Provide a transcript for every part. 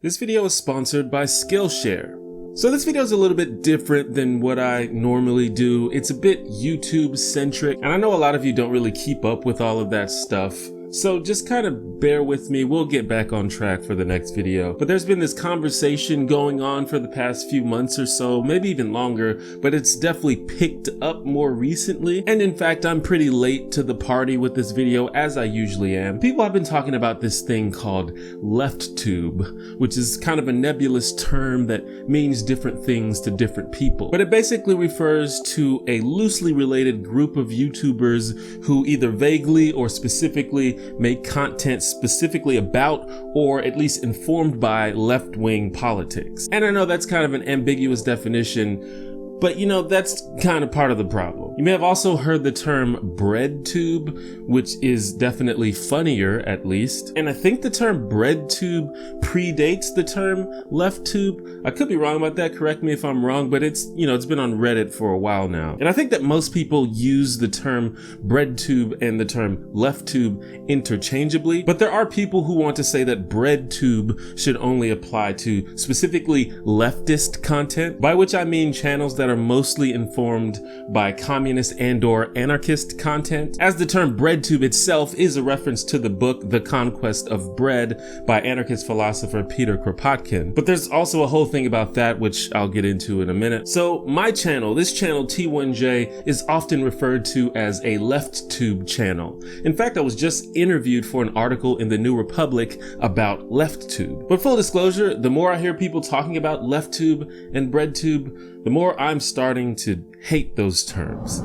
This video is sponsored by Skillshare. So this video is a little bit different than what I normally do. It's a bit YouTube centric, and I know a lot of you don't really keep up with all of that stuff. So just kind of bear with me. We'll get back on track for the next video. But there's been this conversation going on for the past few months or so, maybe even longer, but it's definitely picked up more recently. And in fact, I'm pretty late to the party with this video, as I usually am. People have been talking about this thing called LeftTube, which is kind of a nebulous term that means different things to different people. But it basically refers to a loosely related group of YouTubers who either vaguely or specifically make content specifically about, or at least informed by, left-wing politics. And I know that's kind of an ambiguous definition, but you know, that's kind of part of the problem. You may have also heard the term BreadTube, which is definitely funnier, at least. And I think the term BreadTube predates the term LeftTube. I could be wrong about that, correct me if I'm wrong, but it's been on Reddit for a while now. And I think that most people use the term BreadTube and the term LeftTube interchangeably, but there are people who want to say that BreadTube should only apply to specifically leftist content, by which I mean channels that are mostly informed by communist and/or anarchist content, as the term BreadTube itself is a reference to the book The Conquest of Bread by anarchist philosopher Peter Kropotkin. But there's also a whole thing about that, which I'll get into in a minute. So my channel, this channel T1J, is often referred to as a LeftTube channel. In fact, I was just interviewed for an article in the New Republic about LeftTube. But full disclosure, the more I hear people talking about LeftTube and BreadTube, the more I'm starting to hate those terms.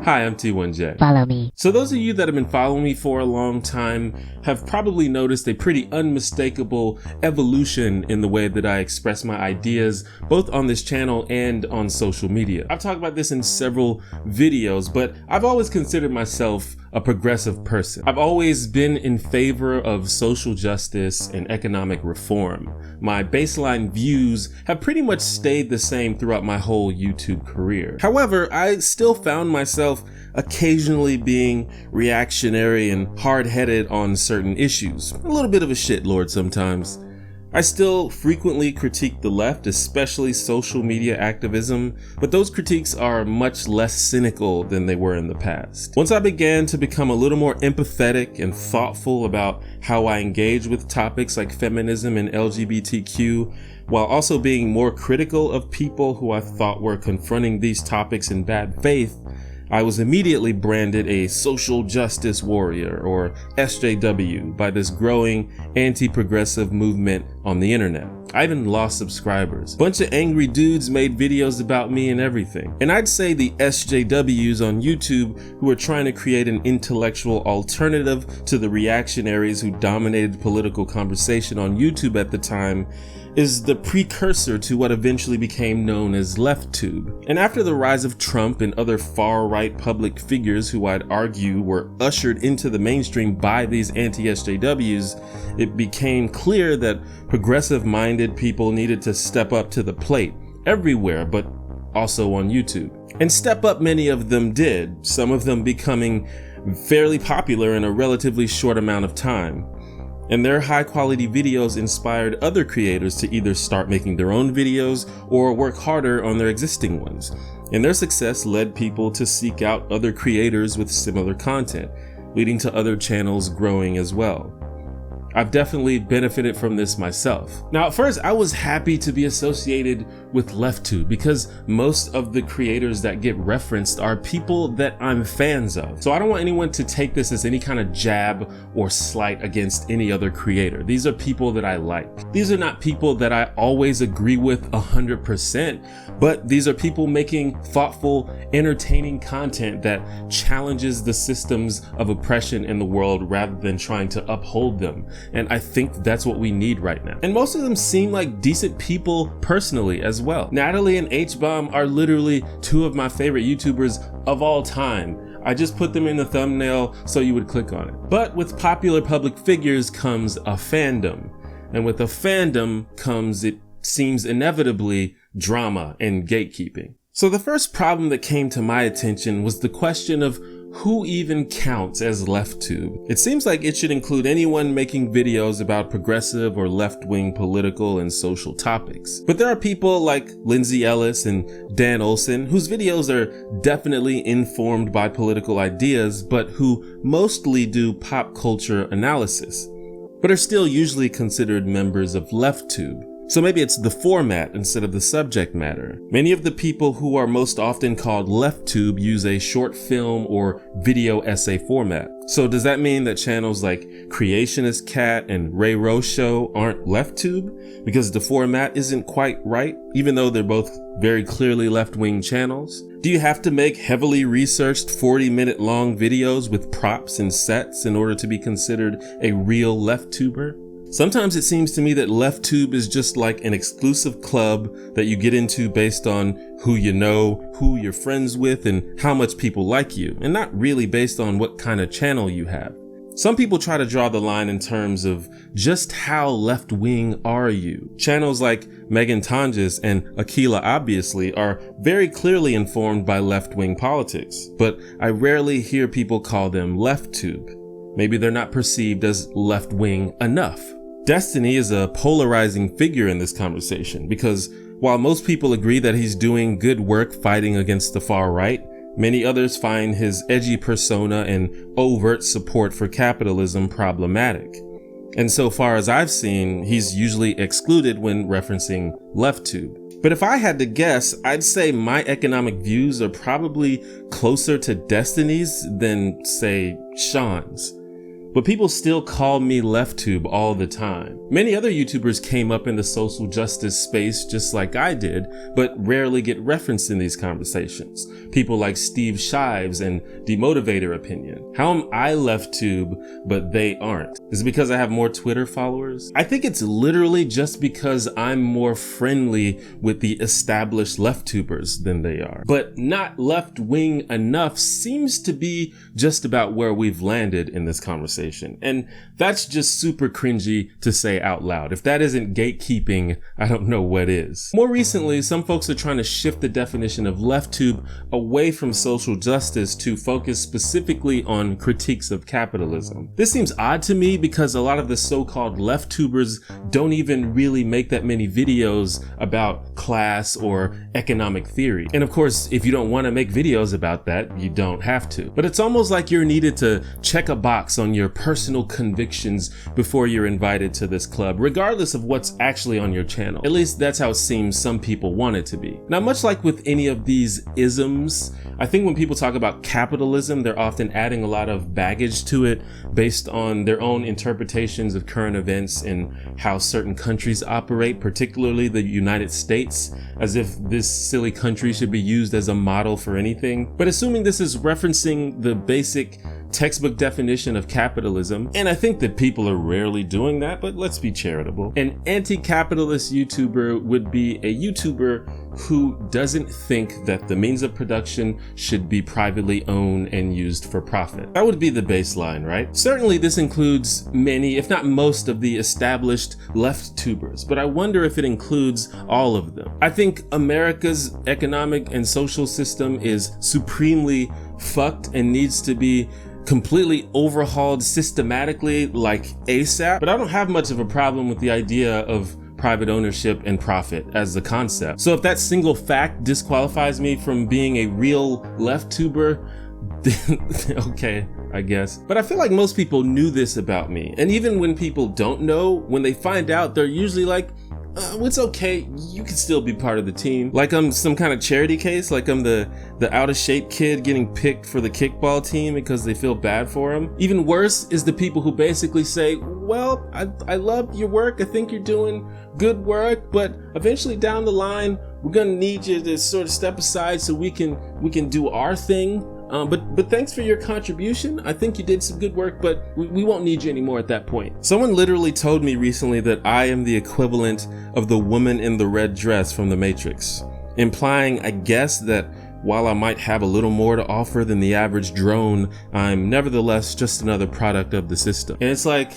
Hi, I'm T1J. Follow me. So those of you that have been following me for a long time have probably noticed a pretty unmistakable evolution in the way that I express my ideas, both on this channel and on social media. I've talked about this in several videos, but I've always considered myself a progressive person. I've always been in favor of social justice and economic reform. My baseline views have pretty much stayed the same throughout my whole YouTube career. However, I still found myself occasionally being reactionary and hard-headed on certain issues. A little bit of a shitlord sometimes. I still frequently critique the left, especially social media activism, but those critiques are much less cynical than they were in the past. Once I began to become a little more empathetic and thoughtful about how I engage with topics like feminism and LGBTQ, while also being more critical of people who I thought were confronting these topics in bad faith, I was immediately branded a social justice warrior, or SJW, by this growing anti-progressive movement on the internet. I even lost subscribers. Bunch of angry dudes made videos about me and everything. And I'd say the SJWs on YouTube, who are trying to create an intellectual alternative to the reactionaries who dominated political conversation on YouTube at the time, is the precursor to what eventually became known as LeftTube. And after the rise of Trump and other far-right public figures who I'd argue were ushered into the mainstream by these anti-SJWs, it became clear that progressive-minded people needed to step up to the plate everywhere, but also on YouTube. And step up many of them did, some of them becoming fairly popular in a relatively short amount of time. And their high-quality videos inspired other creators to either start making their own videos or work harder on their existing ones. And their success led people to seek out other creators with similar content, leading to other channels growing as well. I've definitely benefited from this myself. Now, at first, I was happy to be associated with LeftTube because most of the creators that get referenced are people that I'm fans of. So I don't want anyone to take this as any kind of jab or slight against any other creator. These are people that I like. These are not people that I always agree with 100%, but these are people making thoughtful, entertaining content that challenges the systems of oppression in the world rather than trying to uphold them. And I think that's what we need right now. And most of them seem like decent people personally as well. Natalie and H-Bomb are literally two of my favorite YouTubers of all time. I just put them in the thumbnail so you would click on it. But with popular public figures comes a fandom. And with a fandom comes, it seems inevitably, drama and gatekeeping. So the first problem that came to my attention was the question of who even counts as LeftTube? It seems like it should include anyone making videos about progressive or left-wing political and social topics. But there are people like Lindsay Ellis and Dan Olson whose videos are definitely informed by political ideas, but who mostly do pop culture analysis, but are still usually considered members of LeftTube. So maybe it's the format instead of the subject matter. Many of the people who are most often called LeftTube use a short film or video essay format. So does that mean that channels like Creationist Cat and Ray Rose Show aren't LeftTube because the format isn't quite right, even though they're both very clearly left-wing channels? Do you have to make heavily researched 40-minute long videos with props and sets in order to be considered a real LeftTuber? Sometimes it seems to me that LeftTube is just like an exclusive club that you get into based on who you know, who you're friends with, and how much people like you, and not really based on what kind of channel you have. Some people try to draw the line in terms of just how left-wing are you. Channels like Megan Tonjes and Akila obviously are very clearly informed by left-wing politics, but I rarely hear people call them LeftTube. Maybe they're not perceived as left-wing enough. Destiny is a polarizing figure in this conversation because while most people agree that he's doing good work fighting against the far right, many others find his edgy persona and overt support for capitalism problematic. And so far as I've seen, he's usually excluded when referencing LeftTube. But if I had to guess, I'd say my economic views are probably closer to Destiny's than, say, Sean's. But people still call me LeftTube all the time. Many other YouTubers came up in the social justice space just like I did, but rarely get referenced in these conversations. People like Steve Shives and Demotivator Opinion. How am I LeftTube, but they aren't? Is it because I have more Twitter followers? I think it's literally just because I'm more friendly with the established LeftTubers than they are. But not left-wing enough seems to be just about where we've landed in this conversation. And that's just super cringy to say out loud. If that isn't gatekeeping, I don't know what is. More recently, some folks are trying to shift the definition of LeftTube away from social justice to focus specifically on critiques of capitalism. This seems odd to me because a lot of the so-called LeftTubers don't even really make that many videos about class or economic theory. And of course, if you don't want to make videos about that, you don't have to. But it's almost like you're needed to check a box on your personal convictions before you're invited to this club, regardless of what's actually on your channel. At least that's how it seems some people want it to be. Now, much like with any of these isms, I think when people talk about capitalism, they're often adding a lot of baggage to it based on their own interpretations of current events and how certain countries operate, particularly the United States, as if this silly country should be used as a model for anything. But assuming this is referencing the basic textbook definition of capitalism, and I think that people are rarely doing that, but let's be charitable. An anti-capitalist YouTuber would be a YouTuber who doesn't think that the means of production should be privately owned and used for profit. That would be the baseline, right? Certainly this includes many, if not most, of the established LeftTubers, but I wonder if it includes all of them. I think America's economic and social system is supremely fucked and needs to be completely overhauled systematically, like ASAP. But I don't have much of a problem with the idea of private ownership and profit as the concept. So if that single fact disqualifies me from being a real LeftTuber, then okay, I guess. But I feel like most people knew this about me. And even when people don't know, when they find out, they're usually like, it's okay, you can still be part of the team. Like I'm some kind of charity case, like I'm the out of shape kid getting picked for the kickball team because they feel bad for him. Even worse is the people who basically say, well, I love your work, I think you're doing good work, but eventually down the line, we're gonna need you to sort of step aside so we can do our thing. But thanks for your contribution. I think you did some good work, but we won't need you anymore at that point. Someone literally told me recently that I am the equivalent of the woman in the red dress from The Matrix, implying, I guess, that while I might have a little more to offer than the average drone, I'm nevertheless just another product of the system. And it's like,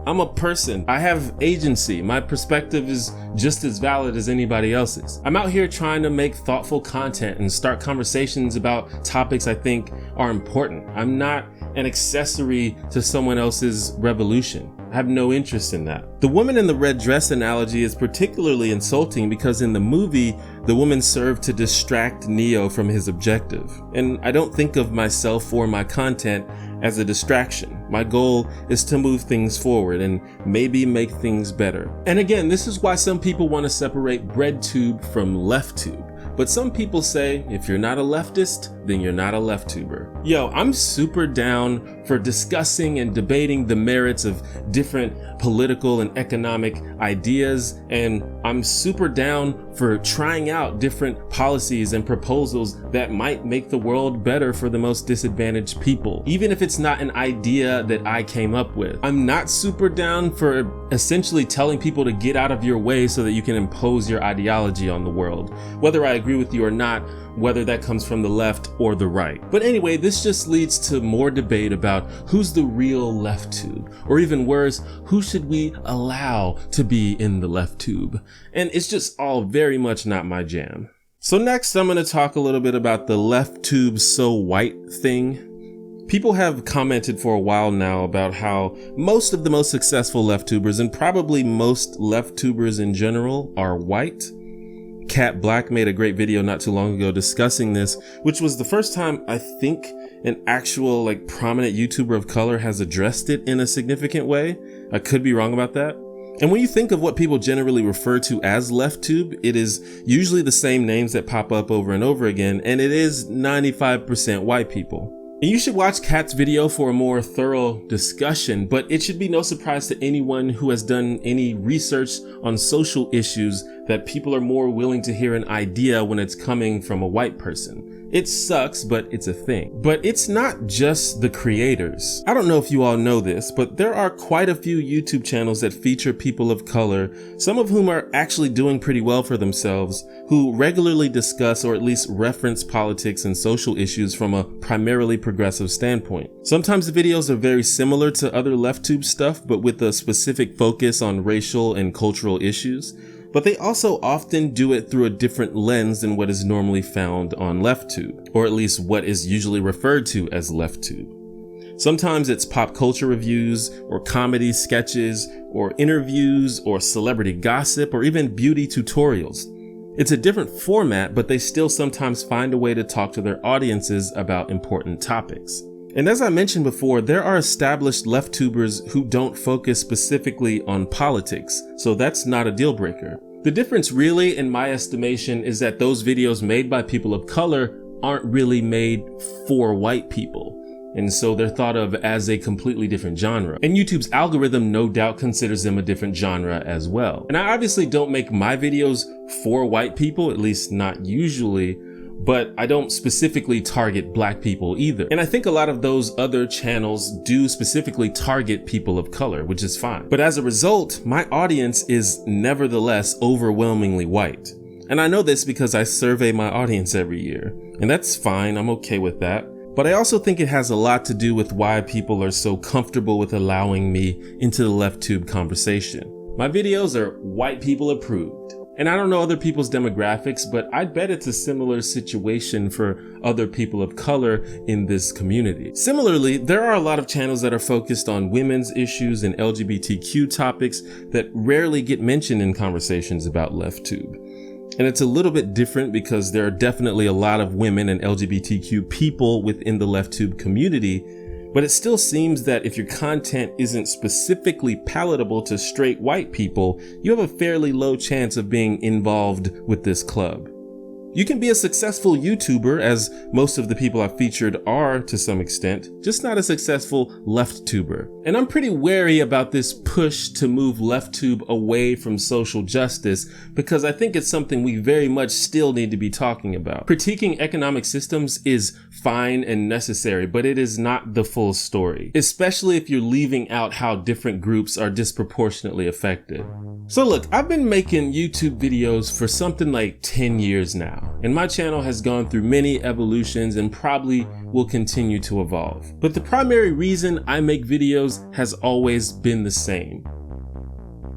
I'm a person. I have agency. My perspective is just as valid as anybody else's. I'm out here trying to make thoughtful content and start conversations about topics I think are important. I'm not an accessory to someone else's revolution. I have no interest in that. The woman in the red dress analogy is particularly insulting because in the movie, the woman served to distract Neo from his objective. And I don't think of myself or my content as a distraction. My goal is to move things forward and maybe make things better. And again, this is why some people want to separate BreadTube from LeftTube. But some people say, if you're not a leftist, then you're not a LeftTuber. Yo, I'm super down for discussing and debating the merits of different political and economic ideas, and I'm super down for trying out different policies and proposals that might make the world better for the most disadvantaged people, even if it's not an idea that I came up with. I'm not super down for essentially telling people to get out of your way so that you can impose your ideology on the world, whether I agree with you or not, whether that comes from the left or the right. But anyway, this just leads to more debate about who's the real LeftTube, or even worse, who should we allow to be in the LeftTube? And it's just all very much not my jam. So next, I'm going to talk a little bit about the LeftTube so white thing. People have commented for a while now about how most of the most successful LeftTubers, and probably most LeftTubers in general, are white. Cat Black made a great video not too long ago discussing this, which was the first time I think an actual prominent YouTuber of color has addressed it in a significant way. I could be wrong about that. And when you think of what people generally refer to as LeftTube, it is usually the same names that pop up over and over again, and it is 95% white people. And you should watch Kat's video for a more thorough discussion, but it should be no surprise to anyone who has done any research on social issues that people are more willing to hear an idea when it's coming from a white person. It sucks, but it's a thing. But it's not just the creators. I don't know if you all know this, but there are quite a few YouTube channels that feature people of color, some of whom are actually doing pretty well for themselves, who regularly discuss or at least reference politics and social issues from a primarily progressive standpoint. Sometimes the videos are very similar to other LeftTube stuff, but with a specific focus on racial and cultural issues. But they also often do it through a different lens than what is normally found on LeftTube, or at least what is usually referred to as LeftTube. Sometimes it's pop culture reviews, or comedy sketches, or interviews, or celebrity gossip, or even beauty tutorials. It's a different format, but they still sometimes find a way to talk to their audiences about important topics. And as I mentioned before, there are established LeftTubers who don't focus specifically on politics, so that's not a deal breaker. The difference really, in my estimation, is that those videos made by people of color aren't really made for white people, and so they're thought of as a completely different genre. And YouTube's algorithm no doubt considers them a different genre as well. And I obviously don't make my videos for white people, at least not usually, but I don't specifically target black people either. And I think a lot of those other channels do specifically target people of color, which is fine. But as a result, my audience is nevertheless overwhelmingly white. And I know this because I survey my audience every year, and that's fine, I'm okay with that. But I also think it has a lot to do with why people are so comfortable with allowing me into the LeftTube conversation. My videos are white people approved. And I don't know other people's demographics, but I'd bet it's a similar situation for other people of color in this community. Similarly, there are a lot of channels that are focused on women's issues and LGBTQ topics that rarely get mentioned in conversations about LeftTube. And it's a little bit different because there are definitely a lot of women and LGBTQ people within the LeftTube community, but it still seems that if your content isn't specifically palatable to straight white people, you have a fairly low chance of being involved with this club. You can be a successful YouTuber, as most of the people I've featured are to some extent, just not a successful LeftTuber. And I'm pretty wary about this push to move LeftTube away from social justice, because I think it's something we very much still need to be talking about. Critiquing economic systems is fine and necessary, but it is not the full story, especially if you're leaving out how different groups are disproportionately affected. So look, I've been making YouTube videos for something like 10 years now, and my channel has gone through many evolutions and probably will continue to evolve. But the primary reason I make videos has always been the same.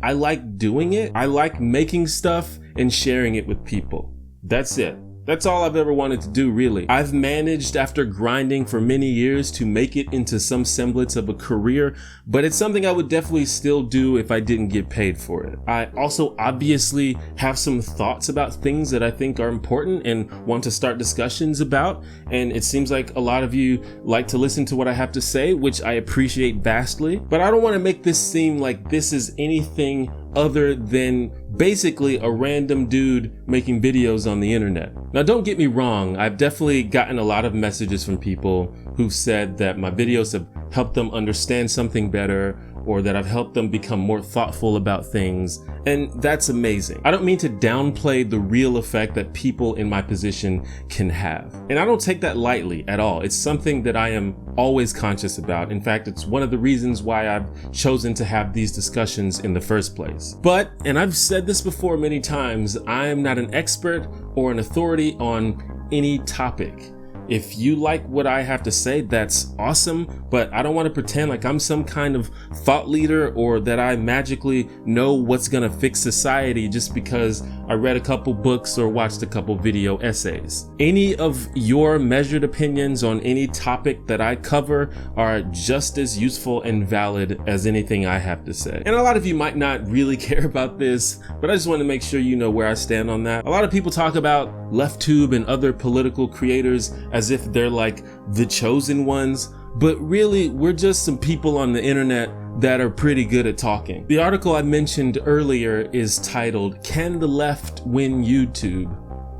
I like doing it. I like making stuff and sharing it with people. That's it. That's all I've ever wanted to do, really. I've managed, after grinding for many years, to make it into some semblance of a career, but it's something I would definitely still do if I didn't get paid for it. I also obviously have some thoughts about things that I think are important and want to start discussions about, and it seems like a lot of you like to listen to what I have to say, which I appreciate vastly, but I don't want to make this seem like this is anything other than basically a random dude making videos on the internet. Now, don't get me wrong, I've definitely gotten a lot of messages from people who've said that my videos have helped them understand something better, or that I've helped them become more thoughtful about things, and that's amazing. I don't mean to downplay the real effect that people in my position can have, and I don't take that lightly at all. It's something that I am always conscious about. In fact, it's one of the reasons why I've chosen to have these discussions in the first place. But, and I've said this before many times, I am not an expert or an authority on any topic. If you like what I have to say, that's awesome, but I don't want to pretend like I'm some kind of thought leader or that I magically know what's gonna fix society just because I read a couple books or watched a couple video essays. Any of your measured opinions on any topic that I cover are just as useful and valid as anything I have to say. And a lot of you might not really care about this, but I just want to make sure you know where I stand on that. A lot of people talk about LeftTube and other political creators as if they're like the chosen ones, but really we're just some people on the internet that are pretty good at talking. The article I mentioned earlier is titled, "Can the Left Win YouTube?"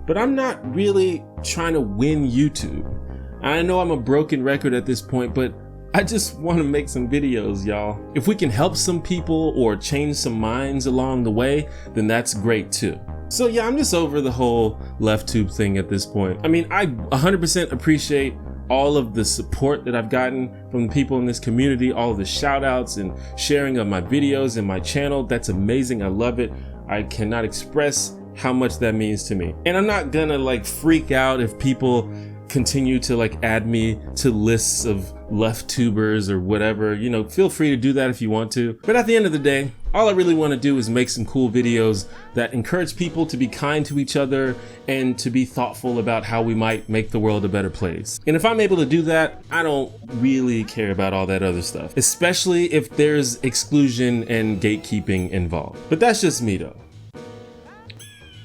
But I'm not really trying to win YouTube. I know I'm a broken record at this point, but I just want to make some videos, y'all. If we can help some people or change some minds along the way, then that's great too. So yeah, I'm just over the whole LeftTube thing at this point. I mean, I 100% appreciate all of the support that I've gotten from the people in this community, all of the shout outs and sharing of my videos and my channel. That's amazing. I love it. I cannot express how much that means to me. And I'm not gonna like freak out if people continue to like add me to lists of LeftTubers or whatever. You know, feel free to do that if you want to. But at the end of the day, all I really want to do is make some cool videos that encourage people to be kind to each other and to be thoughtful about how we might make the world a better place. And if I'm able to do that, I don't really care about all that other stuff, especially if there's exclusion and gatekeeping involved. But that's just me though.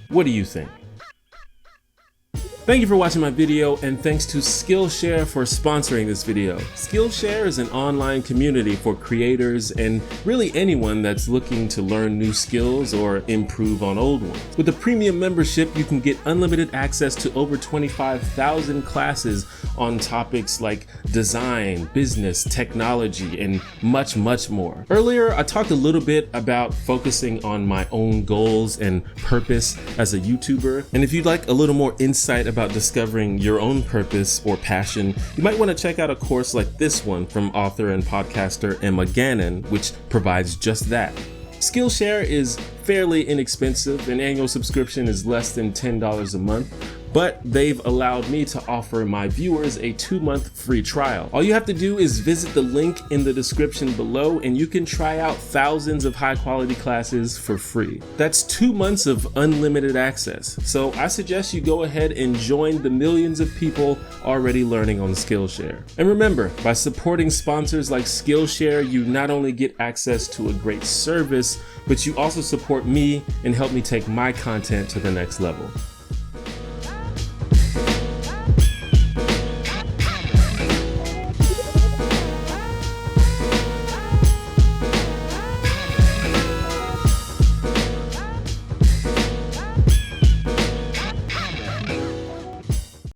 What do you think? Thank you for watching my video, and thanks to Skillshare for sponsoring this video. Skillshare is an online community for creators and really anyone that's looking to learn new skills or improve on old ones. With a premium membership, you can get unlimited access to over 25,000 classes on topics like design, business, technology, and much, much more. Earlier, I talked a little bit about focusing on my own goals and purpose as a YouTuber, and if you'd like a little more insight about discovering your own purpose or passion, you might want to check out a course like this one from author and podcaster Emma Gannon, which provides just that. Skillshare is fairly inexpensive. An annual subscription is less than $10 a month, but they've allowed me to offer my viewers a 2-month free trial. All you have to do is visit the link in the description below and you can try out thousands of high quality classes for free. That's 2 months of unlimited access. So I suggest you go ahead and join the millions of people already learning on Skillshare. And remember, by supporting sponsors like Skillshare, you not only get access to a great service, but you also support me and help me take my content to the next level.